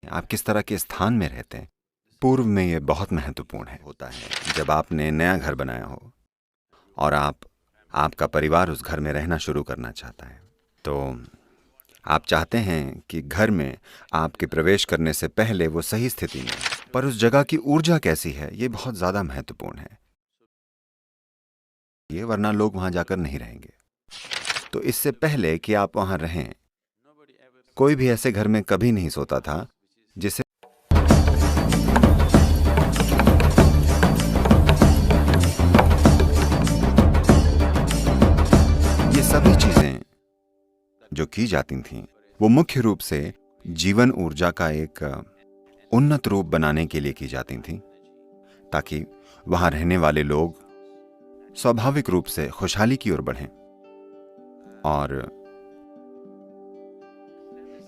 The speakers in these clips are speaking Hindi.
आप किस तरह के स्थान में रहते हैं। पूर्व में ये बहुत महत्वपूर्ण होता है जब आपने नया घर बनाया हो और आपका परिवार उस घर में रहना शुरू करना चाहता है, तो आप चाहते हैं कि घर में आपके प्रवेश करने से पहले वो सही स्थिति में, पर उस जगह की ऊर्जा कैसी है ये बहुत ज़्यादा महत्वपूर्ण है, ये वरना लोग वहाँ जाकर नहीं रहेंगे। तो इससे पहले कि आप वहाँ रहें, कोई भी ऐसे घर में कभी नहीं सोता था जिसे ये सभी चीजें जो की जाती थीं वो मुख्य रूप से जीवन ऊर्जा का एक उन्नत रूप बनाने के लिए की जाती थीं, ताकि वहां रहने वाले लोग स्वाभाविक रूप से खुशहाली की ओर बढ़ें। और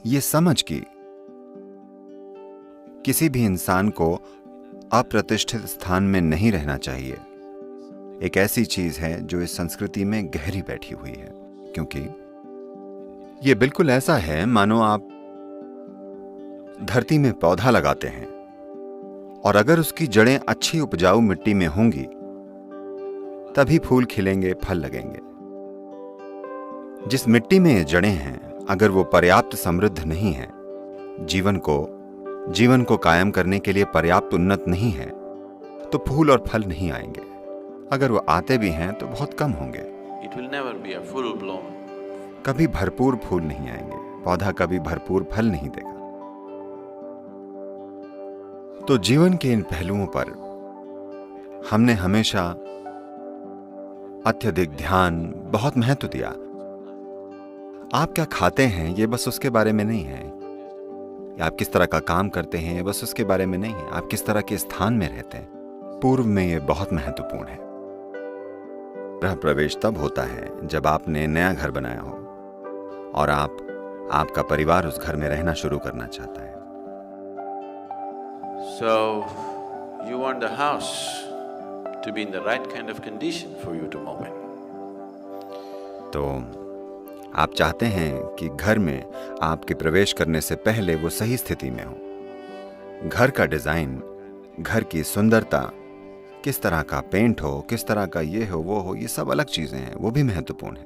ये समझ कि किसी भी इंसान को अप्रतिष्ठित स्थान में नहीं रहना चाहिए, एक ऐसी चीज है जो इस संस्कृति में गहरी बैठी हुई है, क्योंकि ये बिल्कुल ऐसा है मानो आप धरती में पौधा लगाते हैं और अगर उसकी जड़ें अच्छी उपजाऊ मिट्टी में होंगी तभी फूल खिलेंगे, फल लगेंगे। जिस मिट्टी में ये जड़ें हैं, अगर वो पर्याप्त समृद्ध नहीं है, जीवन को कायम करने के लिए पर्याप्त उन्नत नहीं है, तो फूल और फल नहीं आएंगे। अगर वो आते भी हैं तो बहुत कम होंगे। It will never be a full blown. कभी भरपूर फूल नहीं आएंगे, पौधा कभी भरपूर फल नहीं देगा। तो जीवन के इन पहलुओं पर हमने हमेशा अत्यधिक ध्यान, बहुत महत्व दिया। आप क्या खाते हैं ये बस उसके बारे में नहीं है, या आप किस तरह का काम करते हैं ये बस उसके बारे में नहीं है, आप किस तरह के स्थान में रहते हैं। पूर्व में ये बहुत महत्वपूर्ण है। गृह प्रवेश तब होता है जब आपने नया घर बनाया हो और आपका परिवार उस घर में रहना शुरू करना चाहता है। So you want the house to be in the right kind of condition for you to move in. तो आप चाहते हैं कि घर में आपके प्रवेश करने से पहले वो सही स्थिति में हो। घर का डिजाइन, घर की सुंदरता, किस तरह का पेंट हो, किस तरह का ये हो वो हो, ये सब अलग चीजें हैं, वो भी महत्वपूर्ण है,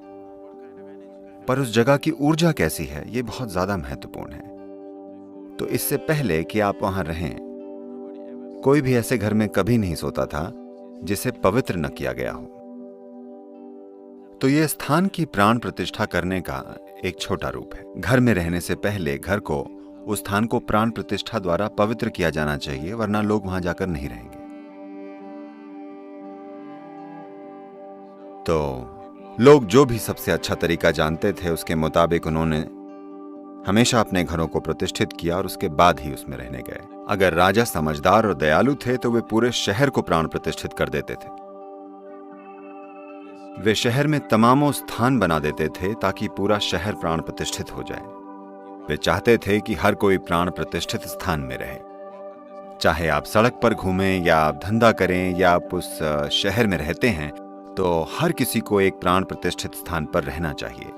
पर उस जगह की ऊर्जा कैसी है ये बहुत ज्यादा महत्वपूर्ण है। तो इससे पहले कि आप वहां रहें, कोई भी ऐसे घर में कभी नहीं सोता था जिसे पवित्र न किया गया हो। तो यह स्थान की प्राण प्रतिष्ठा करने का एक छोटा रूप है। घर में रहने से पहले घर को, उस स्थान को प्राण प्रतिष्ठा द्वारा पवित्र किया जाना चाहिए, वरना लोग वहां जाकर नहीं रहेंगे। तो लोग जो भी सबसे अच्छा तरीका जानते थे उसके मुताबिक उन्होंने हमेशा अपने घरों को प्रतिष्ठित किया और उसके बाद ही उसमें रहने गए। अगर राजा समझदार और दयालु थे तो वे पूरे शहर को प्राण प्रतिष्ठित कर देते थे। वे शहर में तमामों स्थान बना देते थे ताकि पूरा शहर प्राण प्रतिष्ठित हो जाए। वे चाहते थे कि हर कोई प्राण प्रतिष्ठित स्थान में रहे, चाहे आप सड़क पर घूमें या आप धंधा करें या आप उस शहर में रहते हैं, तो हर किसी को एक प्राण प्रतिष्ठित स्थान पर रहना चाहिए।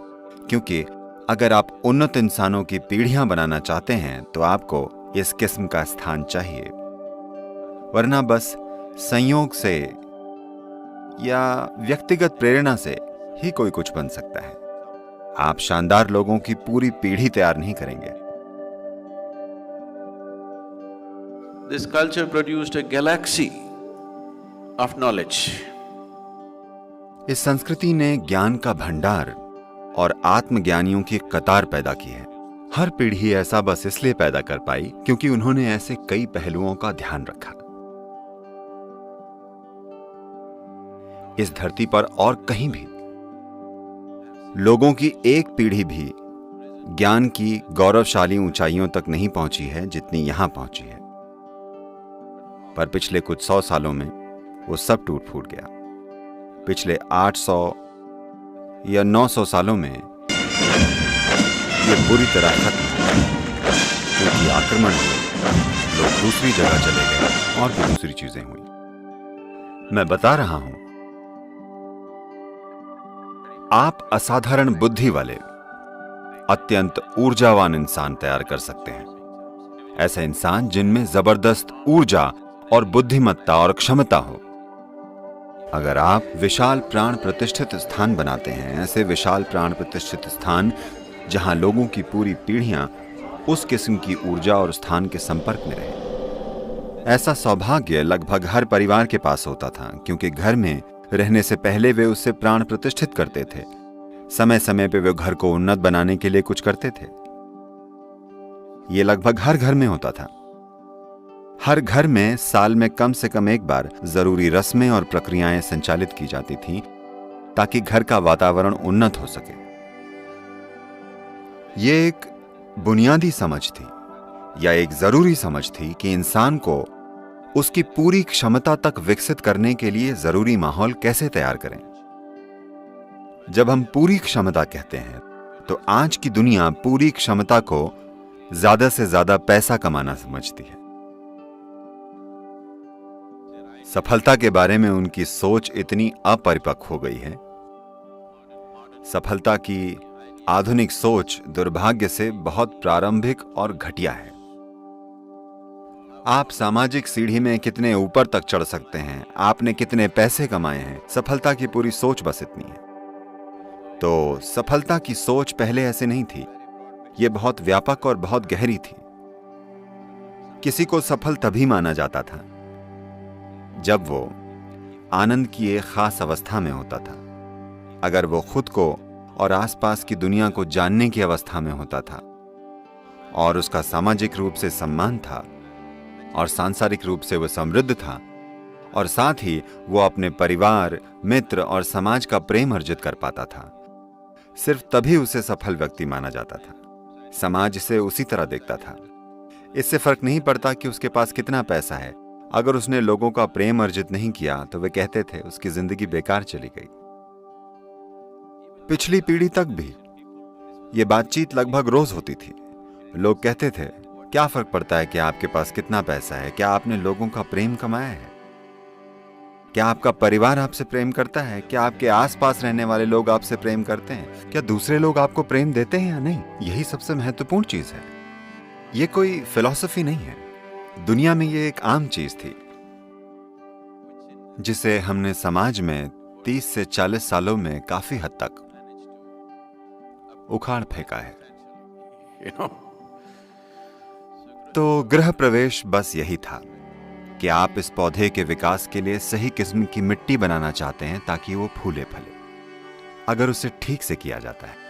क्योंकि अगर आप उन्नत इंसानों की पीढ़ियां बनाना चाहते हैं तो आपको इस किस्म का स्थान चाहिए, वरना बस संयोग से या व्यक्तिगत प्रेरणा से ही कोई कुछ बन सकता है। आप शानदार लोगों की पूरी पीढ़ी तैयार नहीं करेंगे। This culture produced a galaxy of knowledge. इस संस्कृति ने ज्ञान का भंडार और आत्मज्ञानियों की कतार पैदा की है। हर पीढ़ी ऐसा बस इसलिए पैदा कर पाई क्योंकि उन्होंने ऐसे कई पहलुओं का ध्यान रखा। इस धरती पर और कहीं भी लोगों की एक पीढ़ी भी ज्ञान की गौरवशाली ऊंचाइयों तक नहीं पहुंची है जितनी यहां पहुंची है। पर पिछले कुछ 100 सालों में वो सब टूट फूट गया। पिछले 800 या 900 सालों में ये बुरी तरह खत्म हो गया, क्योंकि आक्रमण हुए, लोग दूसरी जगह चले गए और भी दूसरी चीजें हुई। मैं बता रहा हूं, आप असाधारण बुद्धि वाले, अत्यंत ऊर्जावान इंसान तैयार कर सकते हैं, ऐसे इंसान जिनमें जबरदस्त ऊर्जा और बुद्धिमत्ता और क्षमता हो। अगर आप विशाल प्राण प्रतिष्ठित स्थान बनाते हैं, ऐसे विशाल प्राण प्रतिष्ठित स्थान जहां लोगों की पूरी पीढ़ियां उस किस्म की ऊर्जा और स्थान के संपर्क में रहे, ऐसा सौभाग्य लगभग हर परिवार के पास होता था, क्योंकि घर में रहने से पहले वे उससे प्राण प्रतिष्ठित करते थे। समय समय पे वे घर को उन्नत बनाने के लिए कुछ करते थे। ये लगभग हर घर में होता था। हर घर में साल में कम से कम एक बार जरूरी रस्में और प्रक्रियाएं संचालित की जाती थीं ताकि घर का वातावरण उन्नत हो सके। ये एक बुनियादी समझ थी या एक जरूरी समझ थी कि इंसान को उसकी पूरी क्षमता तक विकसित करने के लिए जरूरी माहौल कैसे तैयार करें। जब हम पूरी क्षमता कहते हैं तो आज की दुनिया पूरी क्षमता को ज्यादा से ज्यादा पैसा कमाना समझती है। सफलता के बारे में उनकी सोच इतनी अपरिपक्व हो गई है। सफलता की आधुनिक सोच दुर्भाग्य से बहुत प्रारंभिक और घटिया है। आप सामाजिक सीढ़ी में कितने ऊपर तक चढ़ सकते हैं, आपने कितने पैसे कमाए हैं, सफलता की पूरी सोच बस इतनी है। तो सफलता की सोच पहले ऐसे नहीं थी। यह बहुत व्यापक और बहुत गहरी थी। किसी को सफल तभी माना जाता था जब वो आनंद की एक खास अवस्था में होता था, अगर वो खुद को और आसपास की दुनिया को जानने की अवस्था में होता था और उसका सामाजिक रूप से सम्मान था और सांसारिक रूप से वो समृद्ध था और साथ ही वो अपने परिवार, मित्र और समाज का प्रेम अर्जित कर पाता था। सिर्फ तभी उसे सफल व्यक्ति माना जाता था। समाज इसे उसी तरह देखता था। इससे फर्क नहीं पड़ता कि उसके पास कितना पैसा है। अगर उसने लोगों का प्रेम अर्जित नहीं किया तो वे कहते थे उसकी जिंदगी बेकार चली गई। पिछली पीढ़ी तक भी ये बातचीत लगभग रोज होती थी। लोग कहते थे, क्या फर्क पड़ता है कि आपके पास कितना पैसा है, क्या आपने लोगों का प्रेम कमाया है, क्या आपका परिवार आपसे प्रेम करता है, क्या आपके आसपास रहने वाले लोग आपसे प्रेम करते हैं, क्या दूसरे लोग आपको प्रेम देते हैं या नहीं। यही सबसे महत्वपूर्ण चीज है। ये कोई फिलॉसफी नहीं है। दुनिया में ये एक आम चीज थी जिसे हमने समाज में 30 से 40 सालों में काफी हद तक उखाड़ फेंका है। तो गृह प्रवेश बस यही था कि आप इस पौधे के विकास के लिए सही किस्म की मिट्टी बनाना चाहते हैं ताकि वो फूले फले, अगर उसे ठीक से किया जाता है।